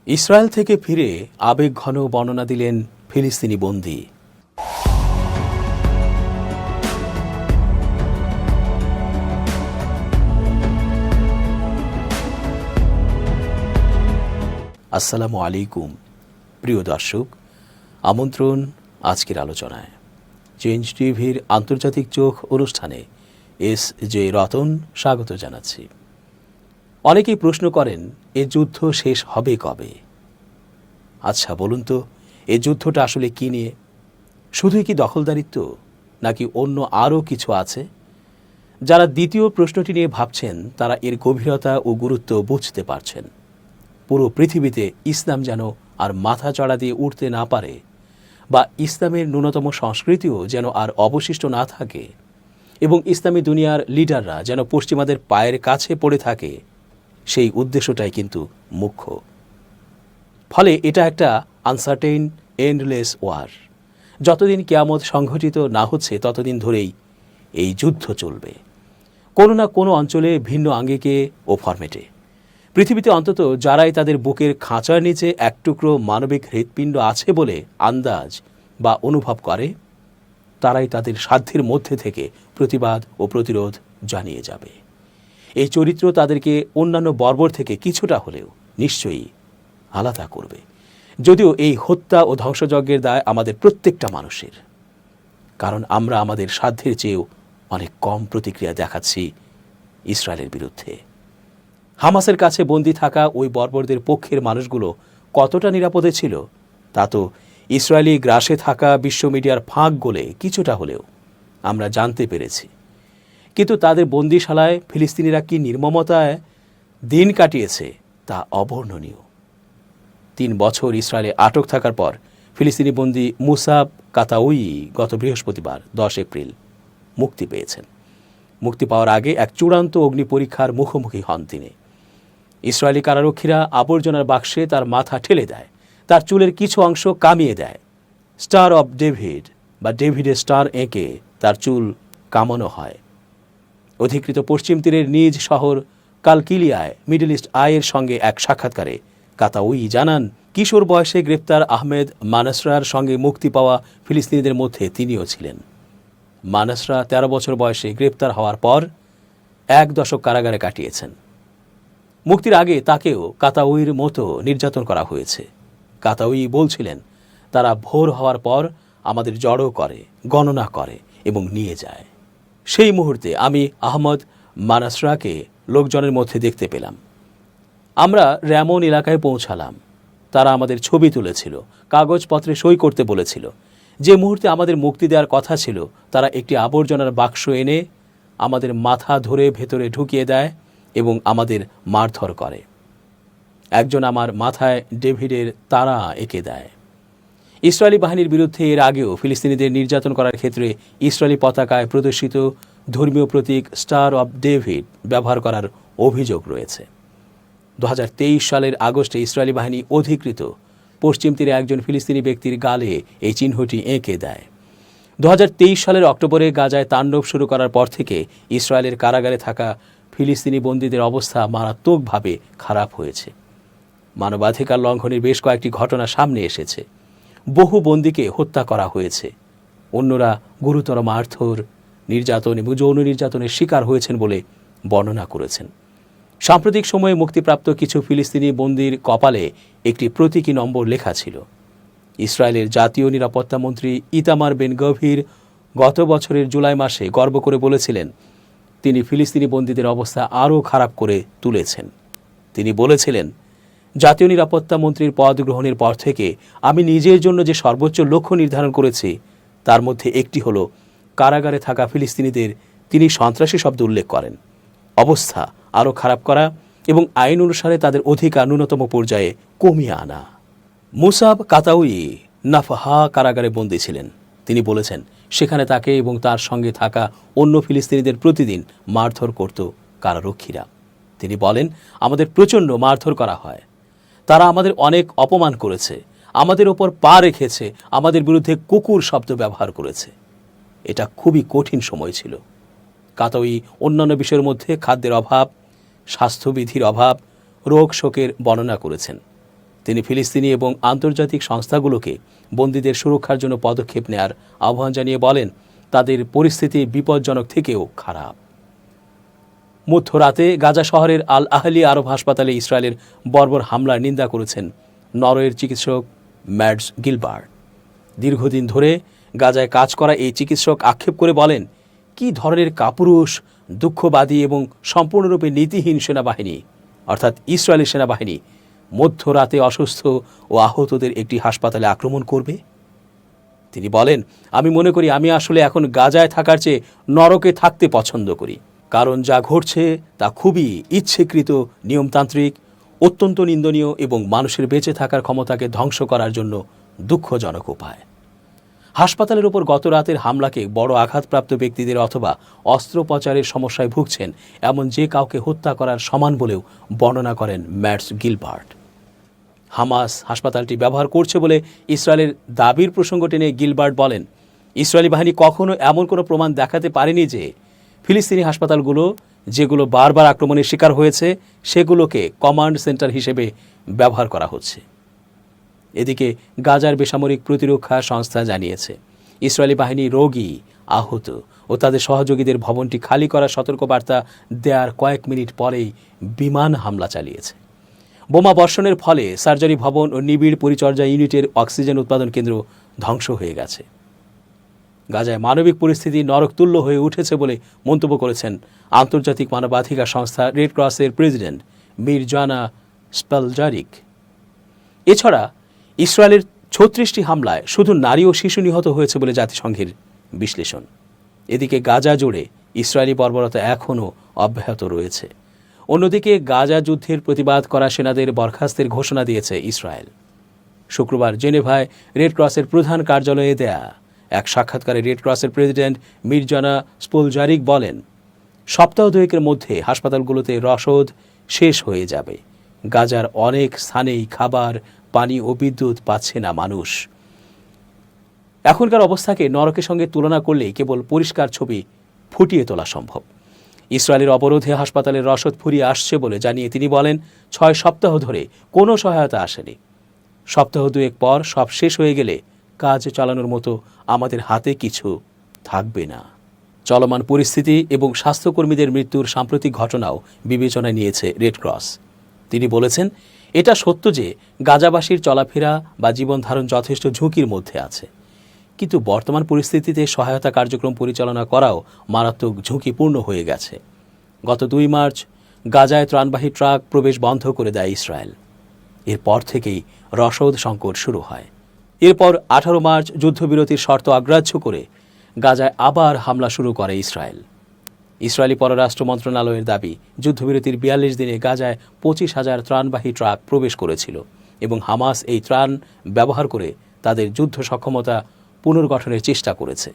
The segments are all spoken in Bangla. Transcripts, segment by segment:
ইসরায়েল থেকে ফিরে আবেগঘন বর্ণনা দিলেন ফিলিস্তিনি বন্দী। আসসালামু আলাইকুম প্রিয় দর্শক, আমন্ত্রণ আজকের আলোচনায়। চেঞ্জ টিভির আন্তর্জাতিক চোখ অনুষ্ঠানে এস জে রতন স্বাগত জানাচ্ছি। অনেকেই প্রশ্ন করেন, এ যুদ্ধ শেষ হবে কবে? আচ্ছা বলুন তো, এ যুদ্ধটা আসলে কী নিয়ে? শুধুই কি দখলদারিত্ব, নাকি অন্য আরও কিছু আছে? যারা দ্বিতীয় প্রশ্নটি নিয়ে ভাবছেন তারা এর গভীরতা ও গুরুত্ব বুঝতে পারছেন। পুরো পৃথিবীতে ইসলাম যেন আর মাথা চড়া দিয়ে উঠতে না পারে, বা ইসলামের ন্যূনতম সংস্কৃতিও যেন আর অবশিষ্ট না থাকে, এবং ইসলামী দুনিয়ার লিডাররা যেন পশ্চিমাদের পায়ের কাছে পড়ে থাকে, সেই উদ্দেশ্যটাই কিন্তু মুখ্য। ফলে এটা একটা আনসার্টেইন এন্ডলেস ওয়ার। যতদিন কিয়ামত সংঘটিত না হচ্ছে ততদিন ধরেই এই যুদ্ধ চলবে, কোনো না কোনো অঞ্চলে ভিন্ন আঙ্গিকে ও ফরম্যাটে। পৃথিবীতে অন্তত যারাই তাদের বুকের খাঁচার নিচে এক টুকরো মানবিক হৃৎপিণ্ড আছে বলে আন্দাজ বা অনুভব করে, তারাই তাদের সাধ্যের মধ্যে থেকে প্রতিবাদ ও প্রতিরোধ জানিয়ে যাবে। এই চরিত্র তাদেরকে অন্যান্য বর্বর থেকে কিছুটা হলেও নিশ্চয়ই আলাদা করবে, যদিও এই হত্যা ও ধ্বংসযজ্ঞের দায় আমাদের প্রত্যেকটা মানুষের। কারণ আমরা আমাদের সাধ্যের চেয়েও অনেক কম প্রতিক্রিয়া দেখাচ্ছি ইসরায়েলের বিরুদ্ধে। হামাসের কাছে বন্দী থাকা ওই বর্বরদের পক্ষের মানুষগুলো কতটা নিরাপদে ছিল তা তো ইসরায়েলি গ্রাসে থাকা বিশ্ব মিডিয়ার ফাঁক গলে কিছুটা হলেও আমরা জানতে পেরেছি। কিন্তু তাদের বন্দিশালায় ফিলিস্তিনিরা কি নির্মমতায় দিন কাটিয়েছে তা অবর্ণনীয়। 3 বছর ইসরায়েলে আটক থাকার পর ফিলিস্তিনি বন্দী মুসাব কাতাউই গত বৃহস্পতিবার 10 এপ্রিল মুক্তি পেয়েছেন। মুক্তি পাওয়ার আগে এক চূড়ান্ত অগ্নি পরীক্ষার মুখোমুখি হন তিনি। ইসরায়েলি কারারক্ষীরা আবর্জনার বাক্সে তার মাথা ঠেলে দেয়, তার চুলের কিছু অংশ কামিয়ে দেয়। স্টার অব ডেভিড বা ডেভিডের স্টার এঁকে তার চুল কামানো হয়। অধিকৃত পশ্চিম তীরের নিজ শহর কালকিলিয়ায় মিডল ইস্ট আইয়ের সঙ্গে এক সাক্ষাৎকারে কাতাউই জানান, কিশোর বয়সে গ্রেপ্তার আহমেদ মানাসরার সঙ্গে মুক্তি পাওয়া ফিলিস্তিনিদের মধ্যে তিনিও ছিলেন। মানাসরা 13 বছর বয়সে গ্রেপ্তার হওয়ার পর 1 দশক কারাগারে কাটিয়েছেন। মুক্তির আগে তাকেও কাতাউইর মতো নির্যাতন করা হয়েছে। কাতাউই বলছিলেন, তারা ভোর হওয়ার পর আমাদের জড়ো করে, গণনা করে এবং নিয়ে যায়। সেই মুহূর্তে আমি আহমদ মানাসরাকে লোকজনের মধ্যে দেখতে পেলাম। আমরা র্যামন এলাকায় পৌঁছালাম। তারা আমাদের ছবি তুলেছিল, কাগজপত্রে সই করতে বলেছিল। যে মুহূর্তে আমাদের মুক্তি দেওয়ার কথা ছিল, তারা একটি আবর্জনার বাক্স এনে আমাদের মাথা ধরে ভেতরে ঢুকিয়ে দেয় এবং আমাদের মারধর করে। একজন আমার মাথায় ডেভিডের তারা এঁকে দেয়। ইসরায়েলি বাহিনীর বিরুদ্ধে এর আগেও ফিলিস্তিনিদের নির্যাতন করার ক্ষেত্রে ইসরায়েলি পতাকায় প্রদর্শিত ধর্মীয় প্রতীক স্টার অব ডেভিড ব্যবহার করার অভিযোগ রয়েছে। 2023 সালের আগস্টে ইসরায়েলি বাহিনী অধিকৃত পশ্চিম তীরে একজন ফিলিস্তিনি ব্যক্তির গালে এই চিহ্নটি এঁকে দেয়। 2023 সালের অক্টোবরে গাজায় তাণ্ডব শুরু করার পর থেকে ইসরায়েলের কারাগারে থাকা ফিলিস্তিনি বন্দীদের অবস্থা মারাত্মকভাবে খারাপ হয়েছে। মানবাধিকার লঙ্ঘনের বেশ কয়েকটি ঘটনা সামনে এসেছে। বহু বন্দীকে হত্যা করা হয়েছে। অন্যরা গুরুতর মারধর, নির্যাতন এবং যৌন নির্যাতনের শিকার হয়েছেন বলে বর্ণনা করেছেন। সাম্প্রতিক সময়ে মুক্তিপ্রাপ্ত কিছু ফিলিস্তিনি বন্দীর কপালে একটি প্রতীকী নম্বর লেখা ছিল। ইসরায়েলের জাতীয় নিরাপত্তা মন্ত্রী ইতামার বেন গভির গত বছরের জুলাই মাসে গর্ব করে বলেছিলেন, তিনি ফিলিস্তিনি বন্দীদের অবস্থা আরও খারাপ করে তুলেছেন। তিনি বলেছিলেন, জাতীয় নিরাপত্তা মন্ত্রীর পদ গ্রহণের পর থেকে আমি নিজের জন্য যে সর্বোচ্চ লক্ষ্য নির্ধারণ করেছি তার মধ্যে একটি হলো কারাগারে থাকা ফিলিস্তিনিদের, তিনি সন্ত্রাসী শব্দ উল্লেখ করেন, অবস্থা আরও খারাপ করা এবং আইন অনুসারে তাদের অধিকার ন্যূনতম পর্যায়ে কমিয়ে আনা। মুসাব কাতাউই নাফহা কারাগারে বন্দী ছিলেন। তিনি বলেছেন, সেখানে তাকে এবং তার সঙ্গে থাকা অন্য ফিলিস্তিনিদের প্রতিদিন মারধর করত কারারক্ষীরা। তিনি বলেন, আমাদের প্রচণ্ড মারধর করা হয়। তারা আমাদের অনেক অপমান করেছে, আমাদের ওপর পা রেখেছে, আমাদের বিরুদ্ধে কুকুর শব্দ ব্যবহার করেছে। এটা খুবই কঠিন সময় ছিল। কাতাউই অন্যান্য বিষয়ের মধ্যে খাদ্যের অভাব, স্বাস্থ্যবিধির অভাব, রোগ শোকের বর্ণনা করেছেন। তিনি ফিলিস্তিনি এবং আন্তর্জাতিক সংস্থাগুলোকে বন্দীদের সুরক্ষার জন্য পদক্ষেপ নেয়ার আহ্বান জানিয়ে বলেন, তাদের পরিস্থিতি বিপজ্জনক থেকেও খারাপ। মধ্যরাতে গাজা শহরের আল আহলি আরব হাসপাতালে ইসরায়েলের বর্বর হামলার নিন্দা করেছেন নরওয়ের চিকিৎসক ম্যাডস গিলবার্ট। দীর্ঘদিন ধরে গাজায় কাজ করা এই চিকিৎসক আক্ষেপ করে বলেন, কি ধরনের কাপুরুষ, দুঃখবাদী এবং সম্পূর্ণরূপে নীতিহীন সেনাবাহিনী, অর্থাৎ ইসরায়েলি সেনাবাহিনী মধ্যরাতে অসুস্থ ও আহতদের একটি হাসপাতালে আক্রমণ করবে। তিনি বলেন, আমি মনে করি আমি আসলে এখন গাজায় থাকার চেয়ে নরকে থাকতে পছন্দ করি, কারণ যা ঘটছে তা খুবই ইচ্ছেকৃত, নিয়মতান্ত্রিক, অত্যন্ত নিন্দনীয় এবং মানুষের বেঁচে থাকার ক্ষমতাকে ধ্বংস করার জন্য দুঃখজনক উপায়। হাসপাতালের উপর গত রাতের হামলাকে বড় আঘাতপ্রাপ্ত ব্যক্তিদের অথবা অস্ত্রোপচারের সমস্যায় ভুগছেন এমন যে কাউকে হত্যা করার সমান বলেও বর্ণনা করেন ম্যাডস গিলবার্ট। হামাস হাসপাতালটি ব্যবহার করছে বলে ইসরায়েলের দাবির প্রসঙ্গ টেনে গিলবার্ট বলেন, ইসরায়েলি বাহিনী কখনো এমন কোনো প্রমাণ দেখাতে পারেনি যে ফিলিস্তিনি হাসপাতালগুলো, যেগুলো বারবার আক্রমণের শিকার হয়েছে, সেগুলোকে কমান্ড সেন্টার হিসেবে ব্যবহার করা হচ্ছে। এদিকে গাজার বেসামরিক প্রতিরক্ষা সংস্থা জানিয়েছে, ইসরায়েলি বাহিনী রোগী, আহত ও তাদের সহযোগীদের ভবনটি খালি করার সতর্কবার্তা দেওয়ার কয়েক মিনিট পরেই বিমান হামলা চালিয়েছে। বোমা বর্ষণের ফলে সার্জারি ভবন ও নিবিড় পরিচর্যা ইউনিটের অক্সিজেন উৎপাদন কেন্দ্র ধ্বংস হয়ে গেছে। গাজায় মানবিক পরিস্থিতি নরকতুল্য হয়ে উঠেছে বলে মন্তব্য করেছেন আন্তর্জাতিক মানবাধিকার সংস্থা রেড ক্রসের প্রেসিডেন্ট মিরজানা স্পলজারিক। এছাড়া ইসরায়েলের ৩৬টি হামলায় শুধু নারী ও শিশু নিহত হয়েছে বলে জাতিসংঘের বিশ্লেষণ। এদিকে গাজা জুড়ে ইসরায়েলি বর্বরতা এখনও অব্যাহত রয়েছে। অন্যদিকে গাজা যুদ্ধের প্রতিবাদ করা সেনাদের বরখাস্তের ঘোষণা দিয়েছে ইসরায়েল। শুক্রবার জেনেভায় রেড ক্রসের প্রধান কার্যালয়ে দেয়া এক সাক্ষাৎকারে রেড ক্রসের প্রেসিডেন্ট মিরজানা স্পোলজারিক বলেন, সপ্তাহ দুয়েকের মধ্যে হাসপাতালগুলোতে রসদ শেষ হয়ে যাবে। গাজার অনেক স্থানেই খাবার, পানি ও বিদ্যুৎ পাচ্ছে না মানুষ। এখনকার অবস্থাকে নরকের সঙ্গে তুলনা করলেই কেবল পরিষ্কার ছবি ফুটিয়ে তোলা সম্ভব। ইসরায়েলের অবরোধে হাসপাতালের রসদ ফুরিয়ে আসছে বলে জানিয়ে তিনি বলেন, ৬ সপ্তাহ ধরে কোনো সহায়তা আসেনি। সপ্তাহ দুয়েক পর সব শেষ হয়ে গেলে কাজ চালানোর মতো আমাদের হাতে কিছু থাকবে না। চলমান পরিস্থিতি এবং স্বাস্থ্যকর্মীদের মৃত্যুর সাম্প্রতিক ঘটনাও বিবেচনায় নিয়েছে রেড ক্রস। তিনি বলেছেন, এটা সত্য যে গাজাবাসীর চলাফেরা বা জীবন ধারণ যথেষ্ট ঝুঁকির মধ্যে আছে, কিন্তু বর্তমান পরিস্থিতিতে সহায়তা কার্যক্রম পরিচালনা করাও মারাত্মক ঝুঁকিপূর্ণ হয়ে গেছে। গত ২ মার্চ গাজায় ত্রাণবাহী ট্রাক প্রবেশ বন্ধ করে দেয় ইসরায়েল। এরপর থেকেই রসদ সংকট শুরু হয়। এরপর ১৮ মার্চ যুদ্ধবিরতির শর্ত অগ্রাহ্য করে গাজায় আবার হামলা শুরু করে ইসরায়েল। ইসরায়েলি পররাষ্ট্র মন্ত্রণালয়ের দাবি, যুদ্ধবিরতির ৪২ দিনে গাজায় ২৫,০০০ ত্রাণবাহী ট্রাক প্রবেশ করেছিল এবং হামাস এই ত্রাণ ব্যবহার করে তাদের যুদ্ধ সক্ষমতা পুনর্গঠনের চেষ্টা করেছে।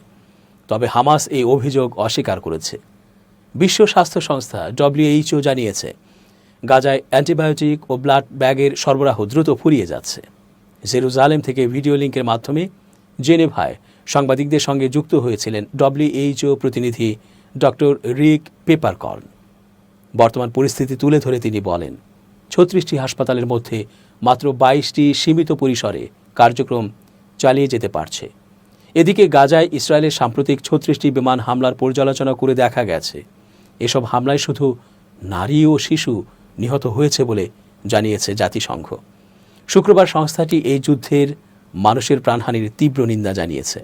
তবে হামাস এই অভিযোগ অস্বীকার করেছে। বিশ্ব স্বাস্থ্য সংস্থা WHO জানিয়েছে, গাজায় অ্যান্টিবায়োটিক ও ব্লাড ব্যাগের সরবরাহ দ্রুত ফুরিয়ে যাচ্ছে। জেরুজালেম থেকে ভিডিও লিঙ্কের মাধ্যমে জেনেভায় সাংবাদিকদের সঙ্গে যুক্ত হয়েছিলেন WHO প্রতিনিধি ডক্টর রিক পেপারকর্ন। বর্তমান পরিস্থিতি তুলে ধরে তিনি বলেন, ৩৬টি হাসপাতালের মধ্যে মাত্র ২২টি সীমিত পরিসরে কার্যক্রম চালিয়ে যেতে পারছে। এদিকে গাজায় ইসরায়েলের সাম্প্রতিক ৩৬টি বিমান হামলার পর্যালোচনা করে দেখা গেছে, এসব হামলায় শুধু নারী ও শিশু নিহত হয়েছে বলে জানিয়েছে জাতিসংঘ। শুক্রবার সংস্থাটি এই যুদ্ধের মানুষের প্রাণহানির তীব্র নিন্দা জানিয়েছে।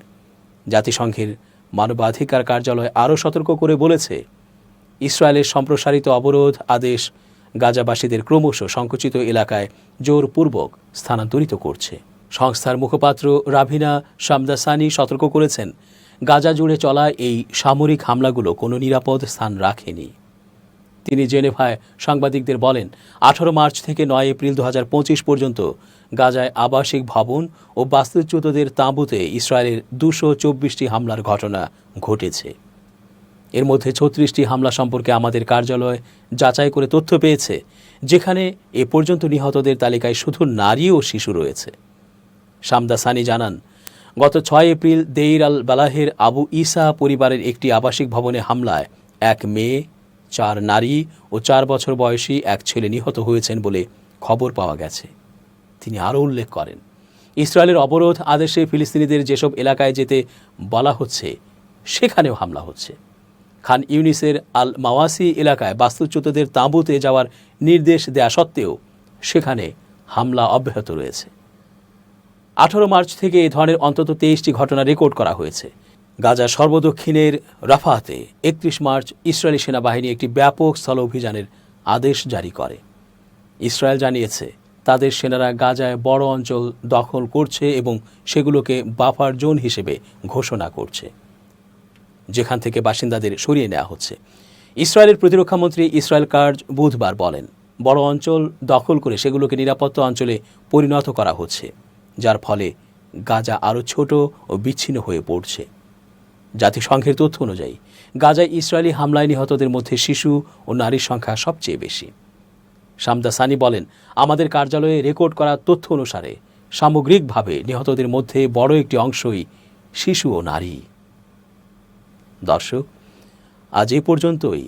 জাতিসংঘের মানবাধিকার কার্যালয় আরও সতর্ক করে বলেছে, ইসরায়েলের সম্প্রসারিত অবরোধ আদেশ গাজাবাসীদের ক্রমশ সংকুচিত এলাকায় জোরপূর্বক স্থানান্তরিত করছে। সংস্থার মুখপাত্র রাভিনা শামদাসানি সতর্ক করেছেন, গাজা জুড়ে চলা এই সামরিক হামলাগুলো কোনো নিরাপদ স্থান রাখেনি। তিনি জেনেভায় সাংবাদিকদের বলেন, ১৮ মার্চ থেকে ৯ এপ্রিল ২০২৫ পর্যন্ত গাজায় আবাসিক ভবন ও বাস্তুচ্যুতদের তাঁবুতে ইসরায়েলের ২২৪টি হামলার ঘটনা ঘটেছে। এর মধ্যে ৩৬টি হামলা সম্পর্কে আমাদের কার্যালয় যাচাই করে তথ্য পেয়েছে, যেখানে এ পর্যন্ত নিহতদের তালিকায় শুধু নারী ও শিশু রয়েছে। শামদাসানি জানান, গত ৬ এপ্রিল দেইর আল বালাহের আবু ইসা পরিবারের একটি আবাসিক ভবনে হামলায় ১ মেয়ে, ৪ নারী ও ৪ বছর বয়সী এক ছেলে নিহত হয়েছেন বলে খবর পাওয়া গেছে। তিনি আরও উল্লেখ করেন, ইসরায়েলের অবরোধ আদেশে ফিলিস্তিনিদের যেসব এলাকায় যেতে বলা হচ্ছে সেখানেও হামলা হচ্ছে। খান ইউনিসের আল মাওয়াসি এলাকায় বাস্তুচ্যুতদের তাঁবুতে যাওয়ার নির্দেশ দেয়া সত্ত্বেও সেখানে হামলা অব্যাহত রয়েছে। 18 মার্চ থেকে এই ধরনের অন্তত 23টি ঘটনা রেকর্ড করা হয়েছে। গাজা সর্বদক্ষিণের রাফাতে 31 মার্চ ইসরায়েলি সেনাবাহিনী একটি ব্যাপক স্থল অভিযানের আদেশ জারি করে। ইসরায়েল জানিয়েছে তাদের সেনারা গাজায় বড় অঞ্চল দখল করছে এবং সেগুলোকে বাফার জোন হিসেবে ঘোষণা করছে, যেখান থেকে বাসিন্দাদের সরিয়ে নেওয়া হচ্ছে। ইসরায়েলের প্রতিরক্ষামন্ত্রী ইসরায়েল কার্জ বুধবার বলেন, বড় অঞ্চল দখল করে সেগুলোকে নিরাপত্তা অঞ্চলে পরিণত করা হচ্ছে, যার ফলে গাজা আরও ছোট ও বিচ্ছিন্ন হয়ে পড়ছে। জাতিসংঘের তথ্য অনুযায়ী গাজায় ইসরায়েলি হামলায় নিহতদের মধ্যে শিশু ও নারীর সংখ্যা সবচেয়ে বেশি। শামদা সানি বলেন, আমাদের কার্যালয়ে রেকর্ড করা তথ্য অনুসারে সামগ্রিকভাবে নিহতদের মধ্যে বড় একটি অংশই শিশু ও নারী। দর্শক, আজ এ পর্যন্তই।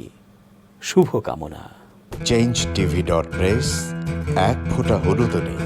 শুভকামনা। change tv.press, এক ফোঁটা হলুদও নেই।